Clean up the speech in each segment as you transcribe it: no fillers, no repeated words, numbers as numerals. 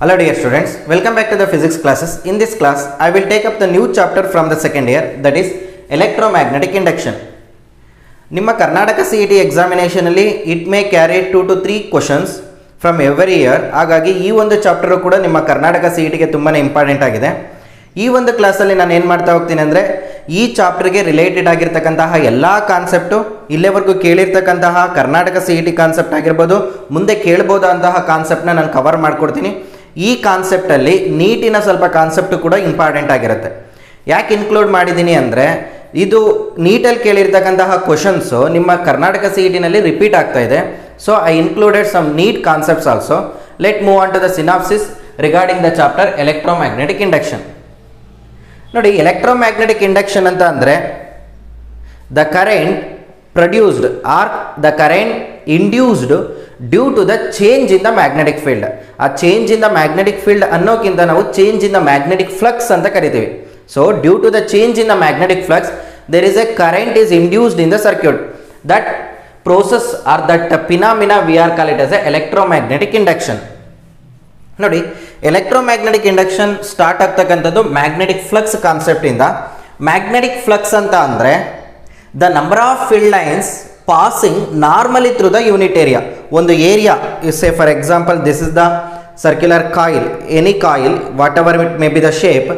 Hello dear students, welcome back to the physics classes. In this class, I will take up the new chapter from the second year, that is electromagnetic induction. ನಿಮ್ಮ Karnataka CET examination ಅಲ್ಲಿ it may carry 2 to 3 questions from every year. ಹಾಗಾಗಿ ಈ ಒಂದು chapter ಕೂಡ ನಿಮ್ಮ Karnataka CET ಗೆ ತುಂಬಾನೇ important ಆಗಿದೆ. ಈ ಒಂದು ಕ್ಲಾಸ್ ಅಲ್ಲಿ ನಾನು ಏನು ಮಾಡ್ತಾ ಹೋಗ್ತೀನಿ ಅಂದ್ರೆ ಈ ಚಾಪ್ಟರ್ ಗೆ ರಿಲೇಟೆಡ್ ಆಗಿರತಕ್ಕಂತಹ ಎಲ್ಲಾ ಕಾನ್ಸೆಪ್ಟ್ ಇಲ್ಲಿವರೆಗೂ ಕೇಳಿರತಕ್ಕಂತಹ ಕರ್ನಾಟಕ CET ಕಾನ್ಸೆಪ್ಟ್ ಆಗಿರಬಹುದು, ಮುಂದೆ ಕೇಳಬಹುದಾದಂತಹ ಕಾನ್ಸೆಪ್ಟ್ ನ ನಾನು ಕವರ್ ಮಾಡ್ಕೊಡ್ತೀನಿ. ಈ ಕಾನ್ಸೆಪ್ಟ್ ಅಲ್ಲಿ ನೀಟಿನ ಸ್ವಲ್ಪ ಕಾನ್ಸೆಪ್ಟ್ ಕೂಡ ಇಂಪಾರ್ಟೆಂಟ್ ಆಗಿರುತ್ತೆ. ಯಾಕೆ ಇನ್ಕ್ಲೂಡ್ ಮಾಡಿದ್ದೀನಿ ಅಂದರೆ ಇದು ನೀಟಲ್ಲಿ ಕೇಳಿರ್ತಕ್ಕಂತಹ ಕ್ವಶನ್ಸು ನಿಮ್ಮ ಕರ್ನಾಟಕ CET ನಲ್ಲಿ ರಿಪೀಟ್ ಆಗ್ತಾ ಇದೆ. So I included some NEET concepts also. Let move on to the synopsis regarding the chapter electromagnetic induction. ನೋಡಿ, ಎಲೆಕ್ಟ್ರೋಮ್ಯಾಗ್ನೆಟಿಕ್ ಇಂಡಕ್ಷನ್ ಅಂತ ಅಂದರೆ the current produced or the current induced due to the change in the magnetic field. ಆ change in the magnetic field ಅನ್ನೋಕ್ಕಿಂತ ನಾವು change in the magnetic flux ಅಂತ ಕರಿತೀವಿ. So due to the change in the magnetic flux there is a current is induced in the circuit. That process or that phenomena we are call it as a electromagnetic induction. ನೋಡಿ, electromagnetic induction start ಆಗ್ತಕ್ಕಂಥದ್ದು magnetic flux concept ಇಂದ. Magnetic flux ಅಂತ ಅಂದರೆ the number of field lines passing normally through the unit area. ಒಂದು area, say for example this is the circular coil, any coil whatever it may be the shape,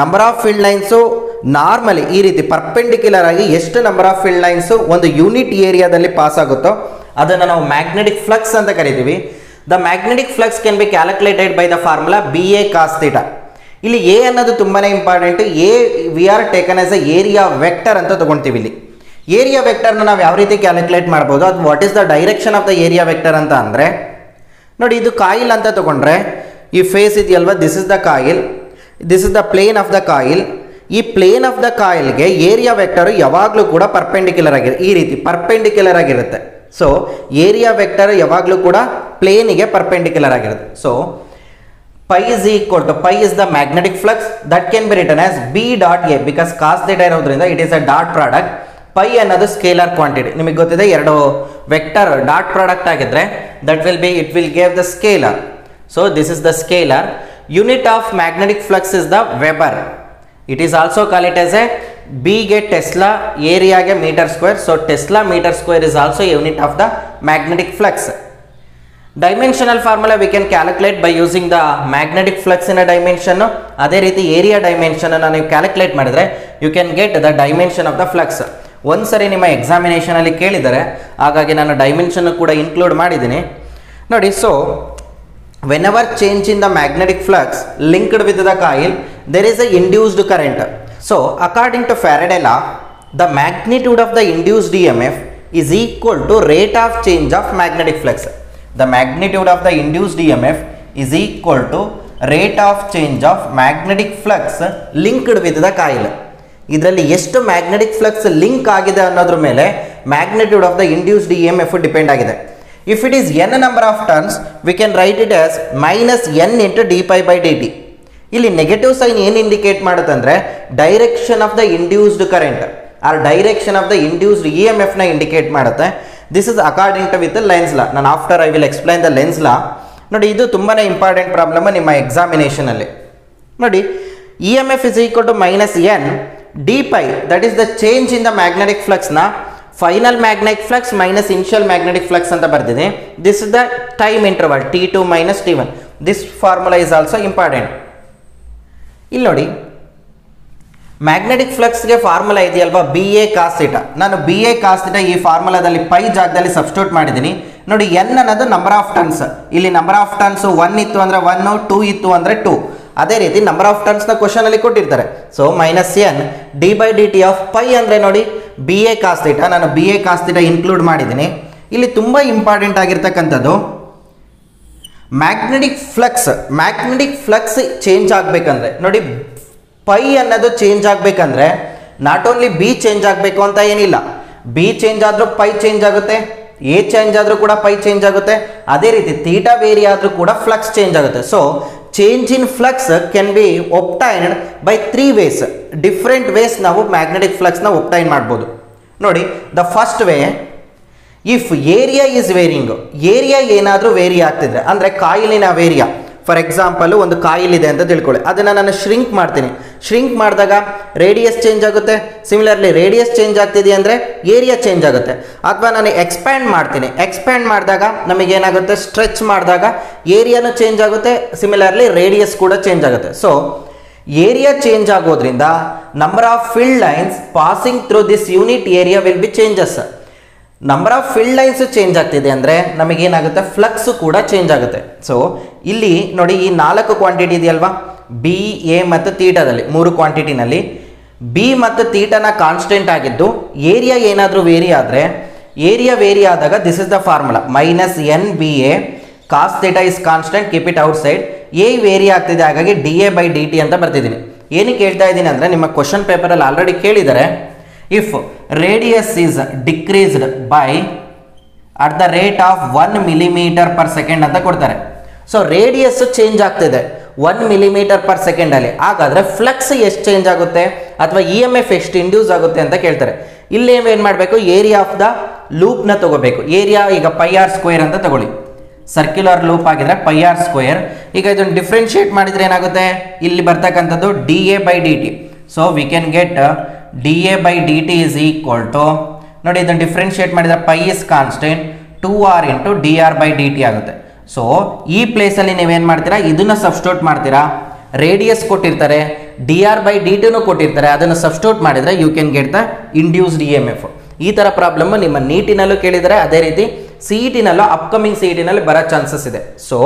number of field lines normally ಈ ರೀತಿ perpendicular ಆಗಿ ಎಷ್ಟು number of field lines ಒಂದು unit ಏರಿಯಾದಲ್ಲಿ pass ಆಗುತ್ತೋ ಅದನ್ನು ನಾವು ಮ್ಯಾಗ್ನೆಟಿಕ್ ಫ್ಲಕ್ಸ್ ಅಂತ ಕರಿತೀವಿ. The magnetic flux can B calculated by the formula BA cos θ. ಇಲ್ಲಿ ಎ ಅನ್ನೋದು ತುಂಬಾ important. A we are taken as a area vector ಅಂತ ತಗೊಳ್ತೀವಿ. ಇಲ್ಲಿ ಏರಿಯಾ ವೆಕ್ಟರ್ನ ನಾವು ಯಾವ ರೀತಿ ಕ್ಯಾಲ್ಕುಲೇಟ್ ಮಾಡ್ಬೋದು, ಅದು what is the direction of the area vector ಅಂತ ಅಂದರೆ, ನೋಡಿ ಇದು ಕಾಯಿಲ್ ಅಂತ ತಗೊಂಡ್ರೆ ಈ ಫೇಸ್ ಇದೆಯಲ್ವಾ, this is the coil, this is the plane of the coil. ಈ ಪ್ಲೇನ್ ಆಫ್ ದ ಕಾಯಿಲ್ಗೆ ಏರಿಯಾ ವೆಕ್ಟರ್ ಯಾವಾಗಲೂ ಕೂಡ ಪರ್ಪೆಂಡಿಕ್ಯುಲರ್ ಆಗಿರುತ್ತೆ, ಈ ರೀತಿ ಪರ್ಪೆಂಡಿಕ್ಯುಲರ್ ಆಗಿರುತ್ತೆ. ಸೊ ಏರಿಯಾ ವೆಕ್ಟರ್ ಯಾವಾಗಲೂ ಕೂಡ ಪ್ಲೇನಿಗೆ ಪರ್ಪೆಂಡಿಕ್ಯುಲರ್ ಆಗಿರುತ್ತೆ. So pi is equal to pi is the magnetic flux that can be written as B dot A because cos theta ಇರೋದ್ರಿಂದ it is a dot product. pi ಅನ್ನೋದು scalar quantity. ನಿಮಗೆ ಗೊತ್ತಿದೆ, ಎರಡು vector dot product ಆಗಿದ್ರೆ that will be, it will give the scalar. So this is the scalar. Unit of magnetic flux is the Weber. It is also called it as a B ಗೆ Tesla, area ಗೆ meter square. So Tesla meter square is also a unit of the magnetic flux. Dimensional formula we can calculate by using the magnetic flux in a dimension. ಅದೇ ರೀತಿ area dimension ಅನ್ನು ನೀವು calculate ಮಾಡಿದ್ರೆ you can get the dimension of the flux. ಒಂದ್ಸರಿ ನಿಮ್ಮ examination ಅಲ್ಲಿ ಕೇಳಿದರೆ, ಹಾಗಾಗಿ ನಾನು ಡೈಮೆನ್ಷನ್ ಕೂಡ ಇನ್ಕ್ಲೂಡ್ ಮಾಡಿದ್ದೀನಿ. ನೋಡಿ, so whenever change in the magnetic flux linked with the coil there is a induced current. So according to Faraday law, the magnitude of the induced EMF is equal to rate of change of magnetic flux. The magnitude of the induced EMF is equal to rate of change of magnetic flux linked with the coil. ಇದರಲ್ಲಿ ಎಷ್ಟು magnetic flux link ಆಗಿದೆ ಅನ್ನೋದ್ರ ಮೇಲೆ magnitude of the induced EMF depend ಆಗಿದೆ. If it is n number of turns, we can write it as minus n into d pi by dt. ಇಲ್ಲಿ negative sign ಏನು indicate ಮಾಡುತ್ತೆ ಅಂದರೆ direction of the induced current or direction of the induced EMF ನ indicate ಮಾಡುತ್ತೆ. This is according to with Lenz law. ನಾನು after I will explain the Lenz law. ನೋಡಿ, ಇದು ತುಂಬಾ ಇಂಪಾರ್ಟೆಂಟ್ ಪ್ರಾಬ್ಲಮ್ ನಿಮ್ಮ ಎಕ್ಸಾಮಿನೇಷನಲ್ಲಿ. ನೋಡಿ, EMF is equal to minus n d pi, that is the change in the magnetic flux na final magnetic flux minus initial magnetic flux ಅಂತ ಬರ್ದಿದೆ. This is the time interval T2 minus T1. This formula is also important. ಇಲ್ಲಿ ನೋಡಿ, magnetic ಫ್ಲಕ್ಸ್ಗೆ formula ಇದೆಯಲ್ವಾ, BA cos θ. ನಾನು BA cos θ ಈ ಫಾರ್ಮುಲಾದಲ್ಲಿ pi ಜಾಗದಲ್ಲಿ substitute ಮಾಡಿದ್ದೀನಿ. ನೋಡಿ, n ಅನ್ನೋದು ನಂಬರ್ ಆಫ್ ಟರ್ನ್ಸ್. ಇಲ್ಲಿ ನಂಬರ್ ಆಫ್ ಟರ್ನ್ಸ್ 1 ಇತ್ತು ಅಂದರೆ 1, 2 ಇತ್ತು ಅಂದರೆ 2. ಅದೇ ರೀತಿ ನಂಬರ್ ಆಫ್ ಟರ್ನ್ಸ್ನ ಕ್ವಶನ್ ಅಲ್ಲಿ ಕೊಟ್ಟಿರ್ತಾರೆ. So minus n d by dt of pi ಅಂದರೆ ನೋಡಿ BA cos θ. ನಾನು BA cos θ ಇನ್ಕ್ಲೂಡ್ ಮಾಡಿದ್ದೀನಿ. ಇಲ್ಲಿ ತುಂಬ ಇಂಪಾರ್ಟೆಂಟ್ ಆಗಿರ್ತಕ್ಕಂಥದ್ದು ಮ್ಯಾಗ್ನೆಟಿಕ್ ಫ್ಲಕ್ಸ್ ಚೇಂಜ್ ಆಗಬೇಕಂದ್ರೆ ನೋಡಿ, ಪೈ ಅನ್ನೋದು ಚೇಂಜ್ ಆಗಬೇಕಂದ್ರೆ ನಾಟ್ ಓನ್ಲಿ ಬಿ ಚೇಂಜ್ ಆಗಬೇಕು ಅಂತ ಏನಿಲ್ಲ. ಬಿ ಚೇಂಜ್ ಆದರೂ ಪೈ ಚೇಂಜ್ ಆಗುತ್ತೆ, ಎ ಚೇಂಜ್ ಆದರೂ ಕೂಡ ಪೈ ಚೇಂಜ್ ಆಗುತ್ತೆ. ಅದೇ ರೀತಿ ಥೀಟಾ ವೇರಿ ಆದರೂ ಕೂಡ ಫ್ಲಕ್ಸ್ ಚೇಂಜ್ ಆಗುತ್ತೆ. So change in flux can be obtained by 3 ways. Different ways ನಾವು ಮ್ಯಾಗ್ನೆಟಿಕ್ ಫ್ಲಕ್ಸ್ನ ಒಬ್ಟೈನ್ ಮಾಡ್ಬೋದು. ನೋಡಿ, the first way, if area is varying, area ಏನಾದರೂ ವೇರಿ ಆಗ್ತಿದ್ರೆ ಅಂದರೆ ಕಾಯಿಲಿನ ವೇರಿಯಾ, ಫಾರ್ ಎಕ್ಸಾಂಪಲ್ ಒಂದು ಕಾಯಿಲ್ ಇದೆ ಅಂತ ತಿಳ್ಕೊಳ್ಳಿ, ಅದನ್ನು ನಾನು ಶ್ರಿಂಕ್ ಮಾಡ್ತೀನಿ. ಶ್ರಿಂಕ್ ಮಾಡಿದಾಗ ರೇಡಿಯಸ್ ಚೇಂಜ್ ಆಗುತ್ತೆ. ಸಿಮಿಲರ್ಲಿ ರೇಡಿಯಸ್ ಚೇಂಜ್ ಆಗ್ತಿದೆ ಅಂದರೆ ಏರಿಯಾ ಚೇಂಜ್ ಆಗುತ್ತೆ. ಅಥವಾ ನಾನು ಎಕ್ಸ್ಪ್ಯಾಂಡ್ ಮಾಡ್ತೀನಿ, ಎಕ್ಸ್ಪ್ಯಾಂಡ್ ಮಾಡಿದಾಗ ನಮಗೇನಾಗುತ್ತೆ, ಸ್ಟ್ರೆಚ್ ಮಾಡಿದಾಗ ಏರಿಯಾನು ಚೇಂಜ್ ಆಗುತ್ತೆ. ಸಿಮಿಲರ್ಲಿ ರೇಡಿಯಸ್ ಕೂಡ ಚೇಂಜ್ ಆಗುತ್ತೆ. ಸೊ ಏರಿಯಾ ಚೇಂಜ್ ಆಗೋದ್ರಿಂದ number of field lines passing through this unit area will be changes. Number of field lines change ಆಗ್ತಿದೆ ಅಂದರೆ ನಮಗೇನಾಗುತ್ತೆ, ಫ್ಲಕ್ಸ್ ಕೂಡ ಚೇಂಜ್ ಆಗುತ್ತೆ. ಸೊ ಇಲ್ಲಿ ನೋಡಿ, ಈ 4 ಕ್ವಾಂಟಿಟಿ ಇದೆಯಲ್ವಾ, ಬಿ, ಎ ಮತ್ತು ತೀಟಾದಲ್ಲಿ 3 ಕ್ವಾಂಟಿಟಿನಲ್ಲಿ ಬಿ ಮತ್ತು ತೀಟನ ಕಾನ್ಸ್ಟೆಂಟ್ ಆಗಿದ್ದು ಏರಿಯಾ ಏನಾದರೂ ವೇರಿ ಆದರೆ, ಏರಿಯಾ ವೇರಿ ಆದಾಗ this is the formula -NBA cos theta is constant, keep it outside. A vary ಆಗ್ತಿದೆ, ಹಾಗಾಗಿ DA/dt ಅಂತ ಬರ್ತಿದ್ದೀನಿ. ಏನಕ್ಕೆ ಹೇಳ್ತಾ ಇದ್ದೀನಿ ಅಂದರೆ ನಿಮ್ಮ ಕ್ವಶನ್ ಪೇಪರಲ್ಲಿ ಆಲ್ರೆಡಿ ಕೇಳಿದ್ದಾರೆ, if radius is decreased by at the rate of 1 mm/s ಅಂತ ಕೊಡ್ತಾರೆ. ಸೊ ರೇಡಿಯಸ್ ಚೇಂಜ್ ಆಗ್ತಿದೆ 1 mm/s ಅಲ್ಲಿ, ಹಾಗಾದರೆ ಫ್ಲಕ್ಸ್ ಎಷ್ಟು ಚೇಂಜ್ ಆಗುತ್ತೆ ಅಥವಾ EMF ಎಷ್ಟು ಇಂಡ್ಯೂಸ್ ಆಗುತ್ತೆ ಅಂತ ಕೇಳ್ತಾರೆ. ಇಲ್ಲಿ ಏನು ಮಾಡಬೇಕು, ಏರಿಯಾ ಆಫ್ ದ ಲೂಪ್ನ ತಗೋಬೇಕು. ಏರಿಯಾ ಈಗ πr² ಅಂತ ತಗೊಳ್ಳಿ, ಸರ್ಕ್ಯುಲರ್ ಲೂಪ್ ಆಗಿದ್ರೆ πr². ಈಗ ಇದನ್ನು ಡಿಫ್ರೆನ್ಶಿಯೇಟ್ ಮಾಡಿದರೆ ಏನಾಗುತ್ತೆ, ಇಲ್ಲಿ ಬರ್ತಕ್ಕಂಥದ್ದು DA/dt. So we can get DA/dt is equal to, ನೋಡಿ ಇದನ್ನು ಡಿಫ್ರೆನ್ಶಿಯೇಟ್ ಮಾಡಿದರೆ π is constant 2r into dr/dt ಆಗುತ್ತೆ. ಸೊ ಈ ಪ್ಲೇಸಲ್ಲಿ ನೀವೇನು ಮಾಡ್ತೀರಾ, ಇದನ್ನು ಸಬ್ಸ್ಟಿಟ್ಯೂಟ್ ಮಾಡ್ತೀರಾ. ರೇಡಿಯಸ್ ಕೊಟ್ಟಿರ್ತಾರೆ, dr/dtನೂ ಕೊಟ್ಟಿರ್ತಾರೆ, ಅದನ್ನು ಸಬ್ಸ್ಟಿಟ್ಯೂಟ್ ಮಾಡಿದರೆ you can get the induced EMF. ಈ ಥರ ಪ್ರಾಬ್ಲಮ್ ನಿಮ್ಮ ನೀಟಿನಲ್ಲೂ ಕೇಳಿದರೆ, ಅದೇ ರೀತಿ CETನಲ್ಲೂ ಅಪ್ಕಮಿಂಗ್ CETನಲ್ಲಿ ಬರೋ ಚಾನ್ಸಸ್ ಇದೆ. ಸೊ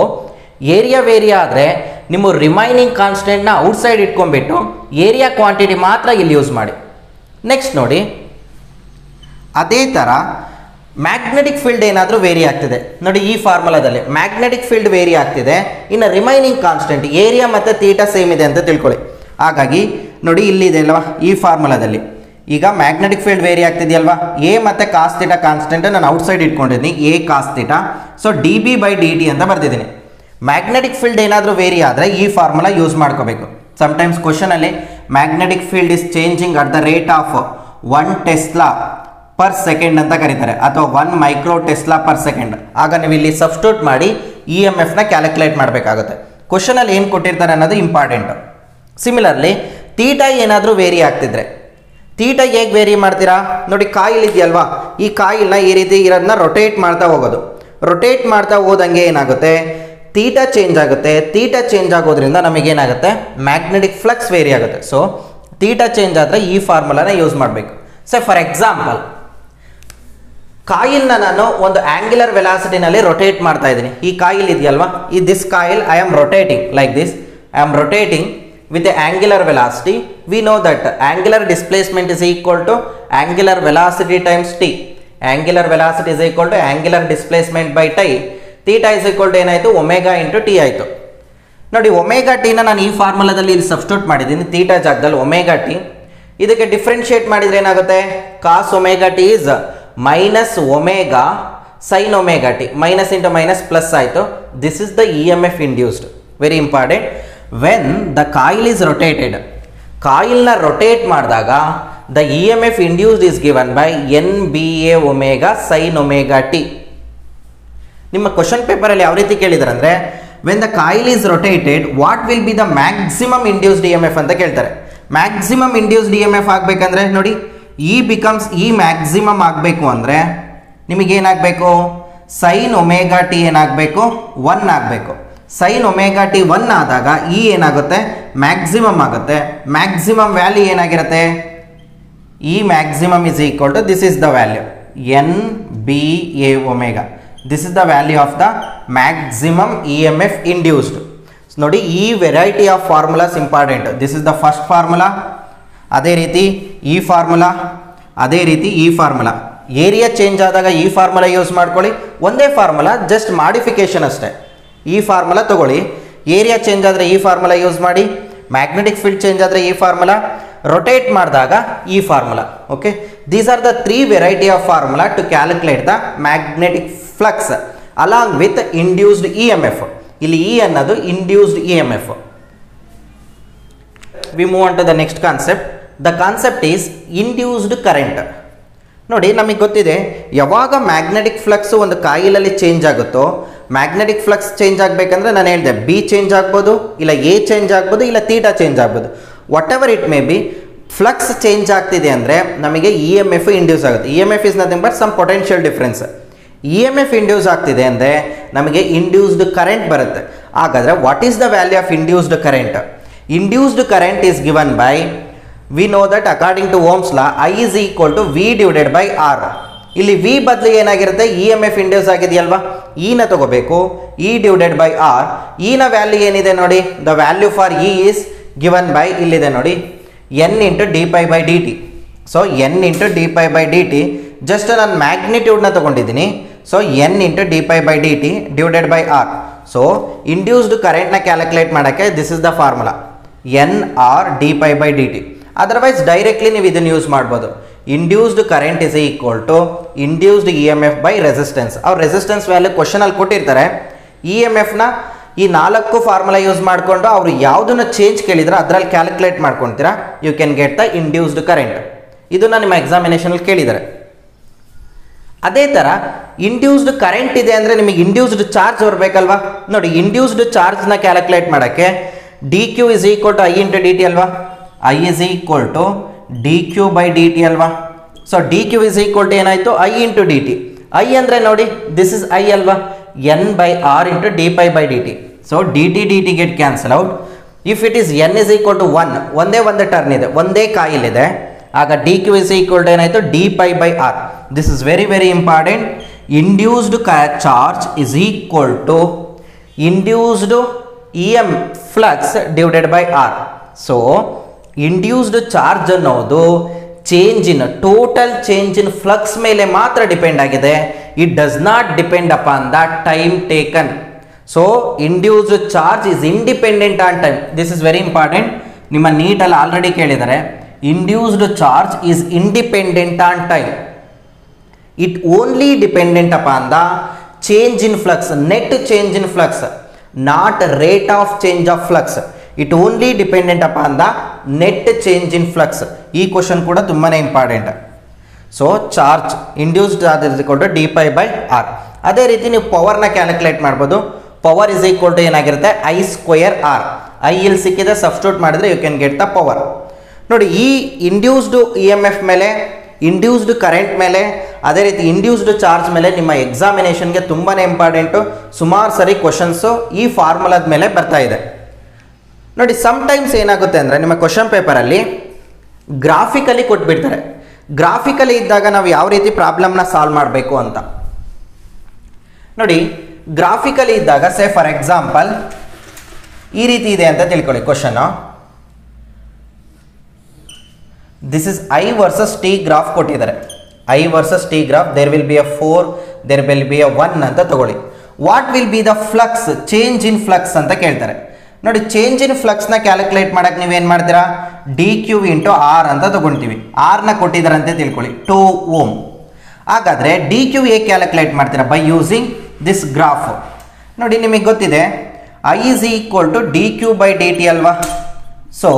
ಏರಿಯಾ ವೇರಿಯಾ ಆದರೆ ನಿಮ್ಮ ರಿಮೈನಿಂಗ್ ಕಾನ್ಸ್ಟೆಂಟ್ನ ಔಟ್ಸೈಡ್ ಇಟ್ಕೊಂಡ್ಬಿಟ್ಟು ಏರಿಯಾ ಕ್ವಾಂಟಿಟಿ ಮಾತ್ರ ಇಲ್ಲಿ ಯೂಸ್ ಮಾಡಿ. ನೆಕ್ಸ್ಟ್ ನೋಡಿ, ಅದೇ ಥರ ಮ್ಯಾಗ್ನೆಟಿಕ್ ಫೀಲ್ಡ್ ಏನಾದರೂ ವೇರಿ ಆಗ್ತಿದೆ ನೋಡಿ, ಈ ಫಾರ್ಮುಲಾದಲ್ಲಿ ಮ್ಯಾಗ್ನೆಟಿಕ್ ಫೀಲ್ಡ್ ವೇರಿ ಆಗ್ತಿದೆ, ಇನ್ನು ರಿಮೈನಿಂಗ್ ಕಾನ್ಸ್ಟೆಂಟ್ ಏರಿಯಾ ಮತ್ತು ತೀಟಾ ಸೇಮ್ ಇದೆ ಅಂತ ತಿಳ್ಕೊಳ್ಳಿ. ಹಾಗಾಗಿ ನೋಡಿ ಇಲ್ಲಿದೆ ಅಲ್ವಾ, ಈ ಫಾರ್ಮುಲಾದಲ್ಲಿ ಈಗ ಮ್ಯಾಗ್ನೆಟಿಕ್ ಫೀಲ್ಡ್ ವೇರಿ ಆಗ್ತಿದೆಯಲ್ವಾ, ಎ ಮತ್ತು ಕಾಸ್ ಥೀಟಾ ಕಾನ್ಸ್ಟೆಂಟ್ ನಾನು ಔಟ್ಸೈಡ್ ಇಟ್ಕೊಂಡಿದ್ದೀನಿ, A cos theta. So dB/dt ಅಂತ ಬರ್ತಿದ್ದೀನಿ. ಮ್ಯಾಗ್ನೆಟಿಕ್ ಫೀಲ್ಡ್ ಏನಾದರೂ ವೇರಿ ಆದರೆ ಈ ಫಾರ್ಮುಲಾ ಯೂಸ್ ಮಾಡ್ಕೋಬೇಕು. ಸಮ್ಟೈಮ್ಸ್ ಕ್ವಶನಲ್ಲಿ magnetic field is changing at the rate of 1 Tesla/second ಅಂತ ಕರೀತಾರೆ, ಅಥವಾ 1 micro Tesla/second. ಆಗ ನೀವು ಇಲ್ಲಿ ಸಬ್ಸ್ಟಿಟ್ಯೂಟ್ ಮಾಡಿ EMFನ ಕ್ಯಾಲ್ಕುಲೇಟ್ ಮಾಡಬೇಕಾಗುತ್ತೆ. ಕ್ವಶನಲ್ಲಿ ಏನು ಕೊಟ್ಟಿರ್ತಾರೆ ಅನ್ನೋದು ಇಂಪಾರ್ಟೆಂಟ್. ಸಿಮಿಲರ್ಲಿ ತೀಟಾ ಏನಾದರೂ ವೇರಿ ಆಗ್ತಿದ್ರೆ, ತೀಟಾ ಹೇಗೆ ವೇರಿ ಮಾಡ್ತೀರಾ ನೋಡಿ, ಕಾಯಿಲ್ ಇದೆಯಲ್ವಾ, ಈ ಕಾಯಿಲ್ನ ಈ ರೀತಿ ಇರೋದನ್ನ ರೊಟೇಟ್ ಮಾಡ್ತಾ ಹೋಗೋದು. ರೊಟೇಟ್ ಮಾಡ್ತಾ ಹೋದಂಗೆ ಏನಾಗುತ್ತೆ, ತೀಟಾ ಚೇಂಜ್ ಆಗುತ್ತೆ. ತೀಟಾ ಚೇಂಜ್ ಆಗೋದ್ರಿಂದ ನಮಗೇನಾಗುತ್ತೆ, ಮ್ಯಾಗ್ನೆಟಿಕ್ ಫ್ಲಕ್ಸ್ ವೇರಿ ಆಗುತ್ತೆ. ಸೊ ತೀಟಾ ಚೇಂಜ್ ಆದರೆ ಈ ಫಾರ್ಮುಲಾನ ಯೂಸ್ ಮಾಡಬೇಕು. ಸೊ ಫಾರ್ ಎಕ್ಸಾಂಪಲ್, ಕಾಯಿಲ್ನ ನಾನು ಒಂದು ಆಂಗ್ಯುಲರ್ ವೆಲಾಸಿಟಿನಲ್ಲಿ ರೊಟೇಟ್ ಮಾಡ್ತಾ ಇದ್ದೀನಿ. ಈ ಕಾಯಿಲ್ ಇದೆಯಲ್ವಾ, ಈ this coil I am rotating like this, I am rotating with the angular velocity. We know that angular displacement is equal to angular velocity times t. Angular velocity is equal to angular displacement by t. Theta is equal to ಏನಾಯಿತು, omega into T ಆಯಿತು. ನೋಡಿ omega ಟಿನ ನಾನು ಈ ಫಾರ್ಮುಲಾದಲ್ಲಿ ಇಲ್ಲಿ substitute ಮಾಡಿದ್ದೀನಿ, theta ಜಾಗದಲ್ಲಿ omega T. ಇದಕ್ಕೆ differentiate ಮಾಡಿದರೆ ಏನಾಗುತ್ತೆ, cos omega t is minus omega sine omega t. Minus into minus plus ಆಯಿತು. This is the EMF induced. Very important. When the coil is rotated, ಕಾಯಿಲ್ನ ರೊಟೇಟ್ ಮಾಡಿದಾಗ the EMF induced is given by NBA omega sine omega t. ನಿಮ್ಮ question ಪೇಪರಲ್ಲಿ ಯಾವ ರೀತಿ ಕೇಳಿದ್ದಾರೆ ಅಂದರೆ, when the coil is rotated what will be the maximum induced EMF ಅಂತ ಕೇಳ್ತಾರೆ. ಮ್ಯಾಕ್ಸಿಮಮ್ ಇಂಡ್ಯೂಸ್ಡ್ EMF ಆಗಬೇಕಂದ್ರೆ ನೋಡಿ, ಈ ಮ್ಯಾಕ್ಸಿಮಮ್ ಆಗಬೇಕು ಅಂದರೆ ನಿಮಗೇನಾಗಬೇಕು, ಸೈನ್ ಒಮೆಗಾ ಟಿ ಏನಾಗಬೇಕು, 1 ಆಗಬೇಕು. ಸೈನ್ ಒಮೆಗಾ ಟಿ 1 ಆದಾಗ ಈ ಏನಾಗುತ್ತೆ, ಮ್ಯಾಕ್ಸಿಮಮ್ ಆಗುತ್ತೆ. ಮ್ಯಾಕ್ಸಿಮಮ್ ವ್ಯಾಲ್ಯೂ ಏನಾಗಿರುತ್ತೆ, ಈ maximum is equal to this is the value NBA omega. This is the value of the maximum EMF induced. ನೋಡಿ ಈ variety of formulas important. This is the first formula, ಅದೇ ರೀತಿ ಈ formula, ಅದೇ ರೀತಿ ಈ ಫಾರ್ಮುಲಾ. ಏರಿಯಾ ಚೇಂಜ್ ಆದಾಗ ಈ ಫಾರ್ಮುಲಾ ಯೂಸ್ ಮಾಡ್ಕೊಳ್ಳಿ. ಒಂದೇ ಫಾರ್ಮುಲಾ, ಜಸ್ಟ್ ಮಾಡಿಫಿಕೇಶನ್ ಅಷ್ಟೇ. ಈ ಫಾರ್ಮುಲಾ ತಗೊಳ್ಳಿ. ಏರಿಯಾ ಚೇಂಜ್ ಆದರೆ ಈ ಫಾರ್ಮುಲಾ ಯೂಸ್ ಮಾಡಿ. ಮ್ಯಾಗ್ನೆಟಿಕ್ ಫೀಲ್ಡ್ ಚೇಂಜ್ ಆದರೆ ಈ ಫಾರ್ಮುಲಾ. ರೊಟೇಟ್ ಮಾಡಿದಾಗ ಈ formula. Okay, these are the 3 variety of formula to calculate the magnetic flux along with induced EMF. ಇಲ್ಲಿ E ಅನ್ನೋದು induced EMF. We move on to the next concept. The concept is induced current. ನೋಡಿ ನಮಗೆ ಗೊತ್ತಿದೆ, ಯಾವಾಗ magnetic flux ಒಂದು ಕಾಯಿಲಲ್ಲಿ change ಆಗುತ್ತೋ magnetic flux change ಆಗಬೇಕಂದ್ರೆ ನಾನು ಹೇಳಿದೆ ಬಿ ಚೇಂಜ್ ಆಗ್ಬೋದು, ಇಲ್ಲ ಎ ಚೇಂಜ್ ಆಗ್ಬೋದು, ಇಲ್ಲ ಥೀಟಾ ಚೇಂಜ್ ಆಗ್ಬೋದು. Whatever it may be, flux change ಆಗ್ತಿದೆ ಅಂದರೆ ನಮಗೆ ಇ ಎಮ್ ಎಫ್ ಇಂಡ್ಯೂಸ್ ಆಗುತ್ತೆ. E M F is nothing but some potential difference. E M F induce ಆಗ್ತಿದೆ ಅಂದರೆ ನಮಗೆ ಇಂಡ್ಯೂಸ್ಡ್ ಕರೆಂಟ್ ಬರುತ್ತೆ. ಹಾಗಾದರೆ what is the value of induced current? Induced current is given by, we know that according to Ohm's law I is equal to V divided by R. ಇಲ್ಲಿ V ಬದಲು ಏನಾಗಿರುತ್ತೆ, E M F induce ಆಗಿದೆಯಲ್ವಾ, ಇನ ತಗೋಬೇಕು, E divided by R. ಇನ value ಏನಿದೆ ನೋಡಿ, the value for E is given by, ಇಲ್ಲಿದೆ ನೋಡಿ, N into D phi by D T. So N into D phi by D T, just ನಾನು ಮ್ಯಾಗ್ನಿಟ್ಯೂಡ್ನ ತೊಗೊಂಡಿದ್ದೀನಿ. So N into D phi by D T divided by R. So induced ಕರೆಂಟ್ನ calculate ಮಾಡೋಕ್ಕೆ this is the formula, N R D phi by D T. Otherwise directly ನೀವು ಇದನ್ನು use ಮಾಡ್ಬೋದು. Induced current is equal to induced E M F by resistance. ಅವ್ರು resistance value ಕ್ವಶನಲ್ಲಿ ಕೊಟ್ಟಿರ್ತಾರೆ. E M ಎಫ್ನ ಈ 4 formula use ಮಾಡಿಕೊಂಡು ಅವರು ಯಾವುದನ್ನು ಚೇಂಜ್ ಕೇಳಿದ್ರೆ ಅದರಲ್ಲಿ ಕ್ಯಾಲ್ಕುಲೇಟ್ ಮಾಡ್ಕೊತೀರಾ, you can get the induced current. ಇದನ್ನು ನಿಮ್ಮ ಎಕ್ಸಾಮಿನೇಷನಲ್ಲಿ ಕೇಳಿದ್ದಾರೆ. ಅದೇ ಥರ ಇಂಡ್ಯೂಸ್ಡ್ ಕರೆಂಟ್ ಇದೆ ಅಂದರೆ ನಿಮಗೆ ಇಂಡ್ಯೂಸ್ಡ್ ಚಾರ್ಜ್ ಬರಬೇಕಲ್ವಾ. ನೋಡಿ, ಇಂಡ್ಯೂಸ್ಡ್ ಚಾರ್ಜ್ನ ಕ್ಯಾಲ್ಕುಲೇಟ್ ಮಾಡೋಕ್ಕೆ d q is equal to I into d t ಅಲ್ವಾ, I is equal to d q by D t ಅಲ್ವಾ. So d q is equal to ಏನಾಯಿತು, I into d t. I ಅಂದರೆ ನೋಡಿ this is I ಅಲ್ವಾ, N by R into D phi by D T. So d t get cancel out. If it is N is equal to 1, ಒಂದೇ ಒಂದು turn ಇದೆ, ಒಂದೇ coil ಇದೆ, ಆಗ d q is equal to ಏನಾಯಿತು, d phi by R. This is very very important. Induced charge is equal to induced E M flux divided by R. So induced charge ಅನ್ನೋದು change in total change in flux ಮೇಲೆ ಮಾತ್ರ depend ಆಗಿದೆ. It does not depend upon the time taken. So induced charge is independent on time. This is very important. ನಿಮ್ಮ ನೀಟಲ್ಲಿ already ಕೇಳಿದ್ದಾರೆ, induced charge is independent on time. It only dependent upon the change in flux, net change in flux, not rate of change of flux. It only dependent upon the net change in flux. ಈ question ಕೂಡ ತುಂಬಾ important. So charge induced charge is equal to D phi by R. ಅದೇ ರೀತಿ ನೀವು ಪವರ್ನ calculate ಮಾಡ್ಬೋದು. Power is equal to ಏನಾಗಿರುತ್ತೆ, I square R. I ಇಲ್ಲಿ ಸಿಕ್ಕಿದೆ, ಸಬ್ಸ್ಟಿಟ್ಯೂಟ್ ಮಾಡಿದ್ರೆ you can get the power. ನೋಡಿ, ಈ ಇಂಡ್ಯೂಸ್ಡ್ ಇ ಎಮ್ ಎಫ್ ಮೇಲೆ, ಇಂಡ್ಯೂಸ್ಡ್ ಕರೆಂಟ್ ಮೇಲೆ, ಅದೇ ರೀತಿ ಇಂಡ್ಯೂಸ್ಡ್ ಚಾರ್ಜ್ ಮೇಲೆ ನಿಮ್ಮ ಎಕ್ಸಾಮಿನೇಷನ್ಗೆ ತುಂಬಾ ಇಂಪಾರ್ಟೆಂಟು. ಸುಮಾರು ಸರಿ ಕ್ವಶನ್ಸು ಈ ಫಾರ್ಮುಲಾದ ಮೇಲೆ ಬರ್ತಾ ಇದೆ. ನೋಡಿ, ಸಮ್ಟೈಮ್ಸ್ ಏನಾಗುತ್ತೆ ಅಂದರೆ ನಿಮ್ಮ ಕ್ವಶನ್ ಪೇಪರಲ್ಲಿ ಗ್ರಾಫಿಕಲಿ ಕೊಟ್ಬಿಡ್ತಾರೆ. ಗ್ರಾಫಿಕಲಿ ಇದ್ದಾಗ ನಾವು ಯಾವ ರೀತಿ ಪ್ರಾಬ್ಲಮ್ನ ಸಾಲ್ವ್ ಮಾಡಬೇಕು ಅಂತ ನೋಡಿ. ಗ್ರಾಫಿಕಲಿ ಇದ್ದಾಗ ಸೇ ಫಾರ್ ಎಕ್ಸಾಂಪಲ್ ಈ ರೀತಿ ಇದೆ ಅಂತ ತಿಳ್ಕೊಳ್ಳಿ question. This is I versus t graph ಕೊಟ್ಟಿದ್ದಾರೆ. I versus t graph, there will be a 4, there will be a 1 ಅಂತ ತಗೊಳ್ಳಿ. What will be the flux, change in flux ಅಂತ ಕೇಳ್ತಾರೆ. ನೋಡಿ, ಚೇಂಜ್ ಇನ್ ಫ್ಲಕ್ಸ್ನ ಕ್ಯಾಲ್ಕುಲೇಟ್ ಮಾಡೋಕ್ಕೆ ನೀವೇನು ಮಾಡ್ತೀರಾ, ಡಿ ಕ್ಯೂ ಇಂಟು ಆರ್ ಅಂತ ತೊಗೊಳ್ತೀವಿ. ಆರ್ನ ಕೊಟ್ಟಿದ್ದಾರಂತೆ ತಿಳ್ಕೊಳ್ಳಿ, 2 ಓಮ್. ಹಾಗಾದರೆ ಡಿ ಕ್ಯೂ ಹೇಗೆ ಕ್ಯಾಲ್ಕುಲೇಟ್ ಮಾಡ್ತೀರಾ, ಬೈ ಯೂಸಿಂಗ್ ದಿಸ್ ಗ್ರಾಫ್. ನೋಡಿ, ನಿಮಗೆ ಗೊತ್ತಿದೆ I is equal to d q by D t ಅಲ್ವಾ. So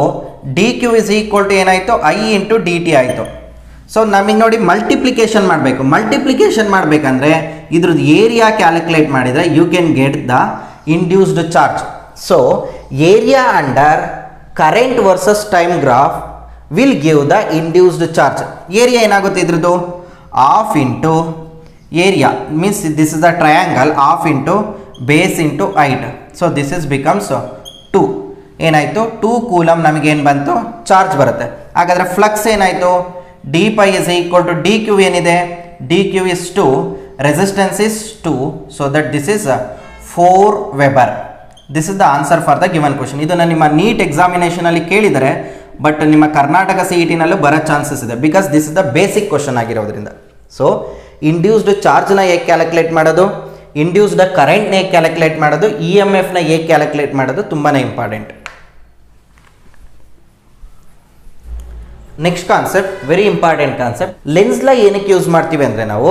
d q is equal to ಏನಾಯಿತು, ಐ ಇಂಟು ಡಿ ಟಿ ಆಯಿತು. ಸೊ ನಮಗೆ ನೋಡಿ ಮಲ್ಟಿಪ್ಲಿಕೇಶನ್ ಮಾಡಬೇಕು. ಮಲ್ಟಿಪ್ಲಿಕೇಶನ್ ಮಾಡಬೇಕಂದ್ರೆ ಇದ್ರದ್ದು ಏರಿಯಾ ಕ್ಯಾಲ್ಕುಲೇಟ್ ಮಾಡಿದರೆ you can get the induced charge. So area under current versus time graph will give the induced charge. Area ಏನಾಗುತ್ತೆ ಇದ್ರದ್ದು, half into area means this is the triangle, half into base into height. So this is becomes 2. ಏನಾಯಿತು, 2 coulomb ನಮಗೇನು ಬಂತು, charge ಬರುತ್ತೆ. ಹಾಗಾದರೆ flux ಏನಾಯಿತು, d phi is equal to d q ಏನಿದೆ, d q is 2, resistance is 2. So that this is 4 weber. This is the answer for the given question. ಇದನ್ನು ನಿಮ್ಮ neat ಎಕ್ಸಾಮಿನೇಷನಲ್ಲಿ ಕೇಳಿದರೆ, ಬಟ್ ನಿಮ್ಮ ಕರ್ನಾಟಕ CET-ನಲ್ಲೂ ಬರೋ ಚಾನ್ಸಸ್ ಇದೆ, because this is the basic question ಆಗಿರೋದ್ರಿಂದ. So induced ಚಾರ್ಜ್ನ ಹೇಗೆ ಕ್ಯಾಲ್ಕುಲೇಟ್ ಮಾಡೋದು, ಇಂಡ್ಯೂಸ್ಡ್ ಕರೆಂಟ್ನ ಹೇಗೆ ಕ್ಯಾಲ್ಕುಲೇಟ್ ಮಾಡೋದು, ಇ ಎಮ್ ಎಫ್ನ ಹೇಗೆ ಕ್ಯಾಲ್ಕುಲೇಟ್ ಮಾಡೋದು ತುಂಬಾ important. Next concept, very important concept. Lenz law ಏನಕ್ಕೆ ಯೂಸ್ ಮಾಡ್ತೀವಿ ಅಂದರೆ ನಾವು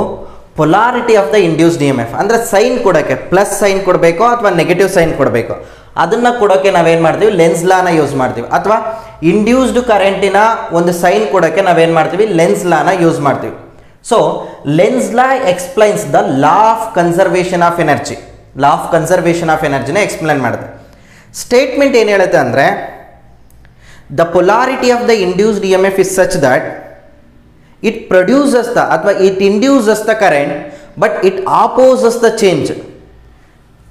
polarity of the induced E M F, ಅಂದರೆ ಸೈನ್ ಕೊಡೋಕ್ಕೆ ಪ್ಲಸ್ ಸೈನ್ ಕೊಡಬೇಕು ಅಥವಾ ನೆಗೆಟಿವ್ ಸೈನ್ ಕೊಡಬೇಕು, ಅದನ್ನು ಕೊಡೋಕ್ಕೆ ನಾವೇನು ಮಾಡ್ತೀವಿ, ಲೆನ್ಸ್ ಲಾನ ಯೂಸ್ ಮಾಡ್ತೀವಿ. ಅಥವಾ ಇಂಡ್ಯೂಸ್ಡ್ ಕರೆಂಟಿನ ಒಂದು ಸೈನ್ ಕೊಡೋಕ್ಕೆ ನಾವೇನು ಮಾಡ್ತೀವಿ, ಲೆನ್ಸ್ ಲಾನ ಯೂಸ್ ಮಾಡ್ತೀವಿ. So Lenz law explains the law of conservation of energy. Law of conservation of ಎನರ್ಜಿನ ಎಕ್ಸ್ಪ್ಲೇನ್ ಮಾಡುತ್ತೆ. ಸ್ಟೇಟ್ಮೆಂಟ್ ಏನು ಹೇಳುತ್ತೆ ಅಂದರೆ the polarity of the induced E M F is such that it produces the ಅಥವಾ it induces the current but it opposes the change.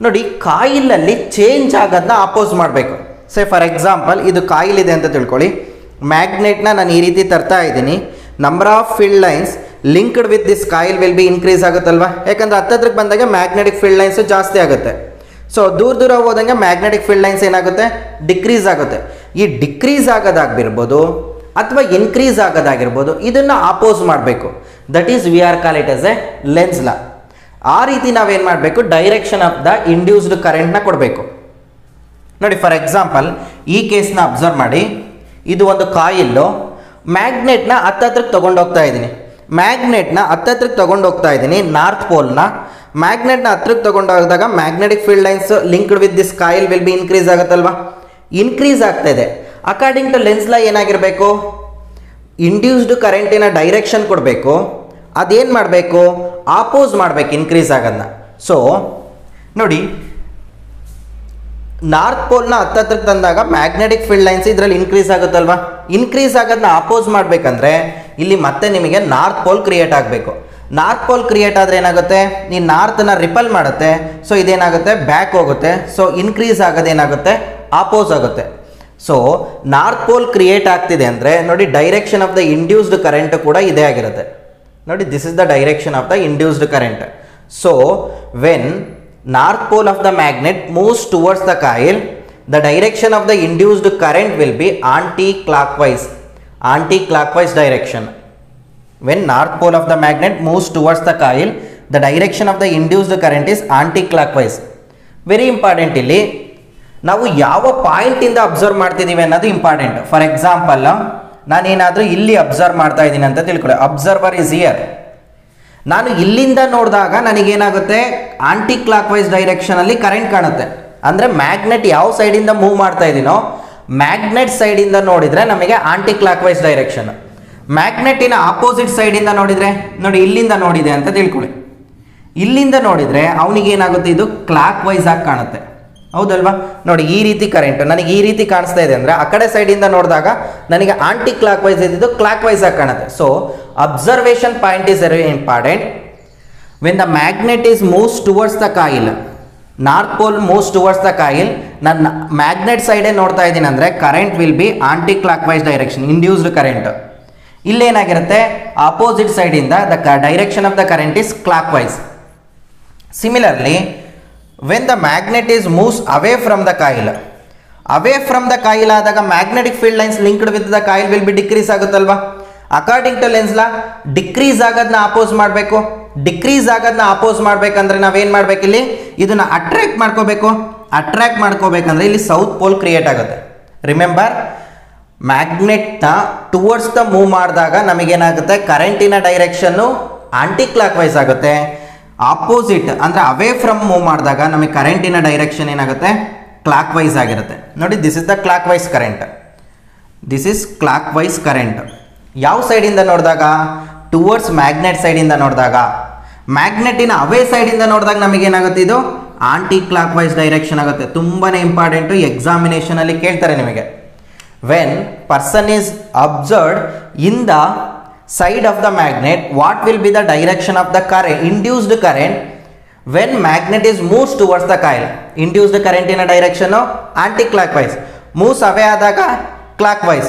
ನೋಡಿ, ಕಾಯಿಲಲ್ಲಿ change ಆಗೋದನ್ನ oppose ಮಾಡಬೇಕು. ಸೇ ಫಾರ್ ಎಕ್ಸಾಂಪಲ್, ಇದು ಕಾಯಿಲ್ ಇದೆ ಅಂತ ತಿಳ್ಕೊಳ್ಳಿ. ಮ್ಯಾಗ್ನೆಟ್ನ ನಾನು ಈ ರೀತಿ ತರ್ತಾ ಇದ್ದೀನಿ. Number of field lines linked with this coil will be increase ಆಗುತ್ತಲ್ವಾ, ಯಾಕಂದರೆ ಹತ್ತತ್ರಕ್ಕೆ ಬಂದಾಗ ಮ್ಯಾಗ್ನೆಟಿಕ್ ಫೀಲ್ಡ್ ಲೈನ್ಸು ಜಾಸ್ತಿ ಆಗುತ್ತೆ. ಸೊ ದೂರ ಹೋದಂಗೆ ಮ್ಯಾಗ್ನೆಟಿಕ್ ಫೀಲ್ಡ್ ಲೈನ್ಸ್ ಏನಾಗುತ್ತೆ, ಡಿಕ್ರೀಸ್ ಆಗುತ್ತೆ. ಈ ಡಿಕ್ರೀಸ್ ಆಗೋದಾಗಿರ್ಬೋದು ಅಥವಾ ಇನ್ಕ್ರೀಸ್ ಆಗೋದಾಗಿರ್ಬೋದು, ಇದನ್ನು ಆಪೋಸ್ ಮಾಡಬೇಕು. That is we are call it as a Lenz law. ಆ ರೀತಿ ನಾವೇನು ಮಾಡಬೇಕು, ಡೈರೆಕ್ಷನ್ ಆಫ್ ದ ಇಂಡ್ಯೂಸ್ಡ್ ಕರೆಂಟ್ನ ಕೊಡಬೇಕು. ನೋಡಿ, ಫಾರ್ ಎಕ್ಸಾಂಪಲ್ ಈ ಕೇಸ್ನ ಅಬ್ಸರ್ವ್ ಮಾಡಿ. ಇದು ಒಂದು ಕಾಯಿಲ್ಲು. ಮ್ಯಾಗ್ನೆಟ್ನ ಹತ್ತತ್ರಕ್ಕೆ ತೊಗೊಂಡೋಗ್ತಾ ಇದ್ದೀನಿ. ಮ್ಯಾಗ್ನೆಟ್ನ ಹತ್ತತ್ರಕ್ಕೆ ತೊಗೊಂಡೋಗ್ತಾ ಇದ್ದೀನಿ, ನಾರ್ತ್ ಪೋಲ್ನ. ಮ್ಯಾಗ್ನೆಟ್ನ ಹತ್ರಕ್ಕೆ ತೊಗೊಂಡೋಗಿದಾಗ magnetic field lines linked with this coil will be increase ಆಗುತ್ತಲ್ವಾ, ಇನ್ಕ್ರೀಸ್ ಆಗ್ತಾ ಇದೆ. ಅಕಾರ್ಡಿಂಗ್ ಟು ಲೆನ್ಸ್ ಲಾ ಏನಾಗಿರಬೇಕು, ಇಂಡ್ಯೂಸ್ಡ್ ಕರೆಂಟಿನ ಡೈರೆಕ್ಷನ್ ಕೊಡಬೇಕು. ಅದೇನು ಮಾಡಬೇಕು, ಆಪೋಸ್ ಮಾಡಬೇಕು ಇನ್ಕ್ರೀಸ್ ಆಗೋದನ್ನ. ಸೊ ನೋಡಿ, ನಾರ್ತ್ ಪೋಲ್ನ ಹತ್ತತ್ರಕ್ಕೆ ತಂದಾಗ ಮ್ಯಾಗ್ನೆಟಿಕ್ ಫೀಲ್ಡ್ ಲೈನ್ಸ್ ಇದರಲ್ಲಿ ಇನ್ಕ್ರೀಸ್ ಆಗುತ್ತಲ್ವಾ. ಇನ್ಕ್ರೀಸ್ ಆಗೋದನ್ನ ಆಪೋಸ್ ಮಾಡಬೇಕಂದ್ರೆ ಇಲ್ಲಿ ಮತ್ತೆ ನಿಮಗೆ ನಾರ್ತ್ ಪೋಲ್ ಕ್ರಿಯೇಟ್ ಆಗಬೇಕು. ನಾರ್ತ್ ಪೋಲ್ ಕ್ರಿಯೇಟ್ ಆದರೆ ಏನಾಗುತ್ತೆ, ಈ ನಾರ್ತನ್ನ ರಿಪಲ್ ಮಾಡುತ್ತೆ. ಸೊ ಇದೇನಾಗುತ್ತೆ, ಬ್ಯಾಕ್ ಹೋಗುತ್ತೆ. ಸೊ ಇನ್ಕ್ರೀಸ್ ಆಗೋದೇನಾಗುತ್ತೆ, ಆಪೋಸ್ ಆಗುತ್ತೆ. ಸೊ ನಾರ್ತ್ ಪೋಲ್ ಕ್ರಿಯೇಟ್ ಆಗ್ತಿದೆ ಅಂದರೆ ನೋಡಿ, direction of the induced current ಕೂಡ ಇದೇ ಆಗಿರುತ್ತೆ. ನೋಡಿ, this is the direction of the induced current. So when north pole of the magnet moves towards the coil, the direction of the induced current will be anti-clockwise direction. When north pole of the magnet moves towards the coil, the direction of the induced current is anti-clockwise. Very important. ಇಲ್ಲಿ ನಾವು ಯಾವ point ಇಂದ observe ಮಾಡ್ತಿದ್ದೀವಿ ಅನ್ನೋದು important. For example, ನಾನೇನಾದರೂ ಇಲ್ಲಿ observe ಮಾಡ್ತಾ ಇದ್ದೀನಿ ಅಂತ ತಿಳ್ಕೊಳ್ಳಿ. Observer is here. ನಾನು ಇಲ್ಲಿಂದ ನೋಡಿದಾಗ ನನಗೇನಾಗುತ್ತೆ, ಆಂಟಿ ಕ್ಲಾಕ್ ವೈಸ್ ಡೈರೆಕ್ಷನಲ್ಲಿ ಕರೆಂಟ್ ಕಾಣುತ್ತೆ. ಅಂದರೆ ಮ್ಯಾಗ್ನೆಟ್ ಯಾವ ಸೈಡಿಂದ ಮೂವ್ ಮಾಡ್ತಾ ಇದ್ದೀನೋ, ಮ್ಯಾಗ್ನೆಟ್ ಸೈಡಿಂದ ನೋಡಿದರೆ ನಮಗೆ ಆಂಟಿ ಕ್ಲಾಕ್ ವೈಸ್ ಡೈರೆಕ್ಷನ್. ಮ್ಯಾಗ್ನೆಟಿನ ಆಪೋಸಿಟ್ ಸೈಡಿಂದ ನೋಡಿದರೆ, ನೋಡಿ ಇಲ್ಲಿಂದ ನೋಡಿದೆ ಅಂತ ತಿಳ್ಕೊಳ್ಳಿ. ಇಲ್ಲಿಂದ ನೋಡಿದರೆ ಅವನಿಗೇನಾಗುತ್ತೆ, ಇದು ಕ್ಲಾಕ್ ವೈಸ್ ಆಗಿ ಕಾಣುತ್ತೆ. ಹೌದಲ್ವಾ? ನೋಡಿ, ಈ ರೀತಿ ಕರೆಂಟ್ ನನಗೆ ಈ ರೀತಿ ಕಾಣಿಸ್ತಾ ಇದೆ ಅಂದರೆ ಆ ಕಡೆ ಸೈಡಿಂದ ನೋಡಿದಾಗ ನನಗೆ ಆಂಟಿ ಕ್ಲಾಕ್ ವೈಸ್ ಇದ್ದಿದ್ದು ಕ್ಲಾಕ್ ವೈಸ್ ಆಗಿ ಕಾಣುತ್ತೆ. So observation point is very important. When the magnet is moves towards the coil, north pole moves towards the coil, ನಾನು ಮ್ಯಾಗ್ನೆಟ್ ಸೈಡೇ ನೋಡ್ತಾ ಇದ್ದೀನಿ ಅಂದರೆ current will be anticlockwise direction, induced current. ಇಲ್ಲೇನಾಗಿರುತ್ತೆ, opposite ಸೈಡಿಂದ the direction of the current is clockwise. Similarly, when the magnet is moves away from the coil, ಆದಾಗ magnetic field lines linked with the coil will be decrease ಆಗುತ್ತಲ್ವಾ. According to Lenz law decrease ಆಗೋದನ್ನ oppose ಮಾಡಬೇಕು. Decrease ಆಗೋದನ್ನ ಆಪೋಸ್ ಮಾಡಬೇಕಂದ್ರೆ ನಾವೇನು ಮಾಡಬೇಕು, ಇಲ್ಲಿ ಇದನ್ನ ಅಟ್ರಾಕ್ಟ್ ಮಾಡ್ಕೋಬೇಕು. ಅಟ್ರಾಕ್ಟ್ ಮಾಡ್ಕೋಬೇಕಂದ್ರೆ ಇಲ್ಲಿ ಸೌತ್ ಪೋಲ್ ಕ್ರಿಯೇಟ್ ಆಗುತ್ತೆ. ರಿಮೆಂಬರ್, ಮ್ಯಾಗ್ನೆಟ್ನ ಟುವರ್ಡ್ಸ್ ದ ಮೂವ್ ಮಾಡಿದಾಗ ನಮಗೇನಾಗುತ್ತೆ, ಕರೆಂಟಿನ ಡೈರೆಕ್ಷನ್ನು ಆಂಟಿ ಕ್ಲಾಕ್ ವೈಸ್ ಆಗುತ್ತೆ. ಆಪೋಸಿಟ್ ಅಂದರೆ ಅವೇ ಫ್ರಮ್ ಮೂವ್ ಮಾಡಿದಾಗ ನಮಗೆ ಕರೆಂಟಿನ ಡೈರೆಕ್ಷನ್ ಏನಾಗುತ್ತೆ, ಕ್ಲಾಕ್ ವೈಸ್ ಆಗಿರುತ್ತೆ. ನೋಡಿ, this is the clockwise current. This is clockwise current. ಯಾವ ಸೈಡಿಂದ ನೋಡಿದಾಗ, ಟುವರ್ಡ್ಸ್ ಮ್ಯಾಗ್ನೆಟ್ ಸೈಡಿಂದ ನೋಡಿದಾಗ. ಮ್ಯಾಗ್ನೆಟಿನ ಅವೇ ಸೈಡಿಂದ ನೋಡಿದಾಗ ನಮಗೇನಾಗುತ್ತೆ, ಇದು ಆಂಟಿ ಕ್ಲಾಕ್ ವೈಸ್ ಡೈರೆಕ್ಷನ್ ಆಗುತ್ತೆ. ತುಂಬಾ ಇಂಪಾರ್ಟೆಂಟು, ಎಕ್ಸಾಮಿನೇಷನಲ್ಲಿ ಕೇಳ್ತಾರೆ ನಿಮಗೆ. When person is observed in the side of the magnet, what will be the direction of the current, induced current, when magnet is moves towards the coil? Induced current in a direction anti-clockwise, moves away adaga clockwise,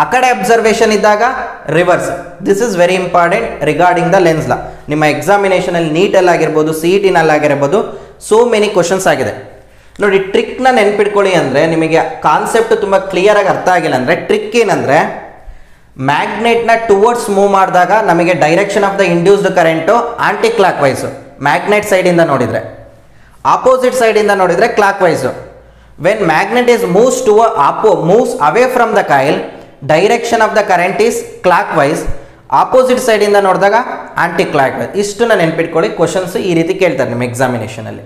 akade observation idaga reverse. This is very important regarding the lens law. Nimma examination alli NEET alli agirbodu, CET nalli agirbodu, so many questions agide. ನೋಡಿ, ಟ್ರಿಕ್ನ ನೆನ್ಪಿಟ್ಕೊಳ್ಳಿ. ಅಂದರೆ ನಿಮಗೆ concept ತುಂಬ ಕ್ಲಿಯರಾಗಿ ಅರ್ಥ ಆಗಿಲ್ಲ ಅಂದರೆ, trick ಏನಂದರೆ, ಮ್ಯಾಗ್ನೆಟ್ನ ಟುವರ್ಡ್ಸ್ ಮೂವ್ ಮಾಡಿದಾಗ ನಮಗೆ direction of the induced current anticlockwise, magnet ಸೈಡಿಂದ ನೋಡಿದರೆ. ಆಪೋಸಿಟ್ ಸೈಡಿಂದ ನೋಡಿದರೆ clockwise. When magnet is moves away from the coil, direction of the current is clockwise. Opposite ಸೈಡಿಂದ ನೋಡಿದಾಗ aunty clock wise. ಇಷ್ಟನ್ನ ನೆನ್ಪಿಟ್ಕೊಳ್ಳಿ. Questions ಈ ರೀತಿ ಕೇಳ್ತಾರೆ ನಿಮ್ಮ ಎಕ್ಸಾಮಿನೇಷನಲ್ಲಿ.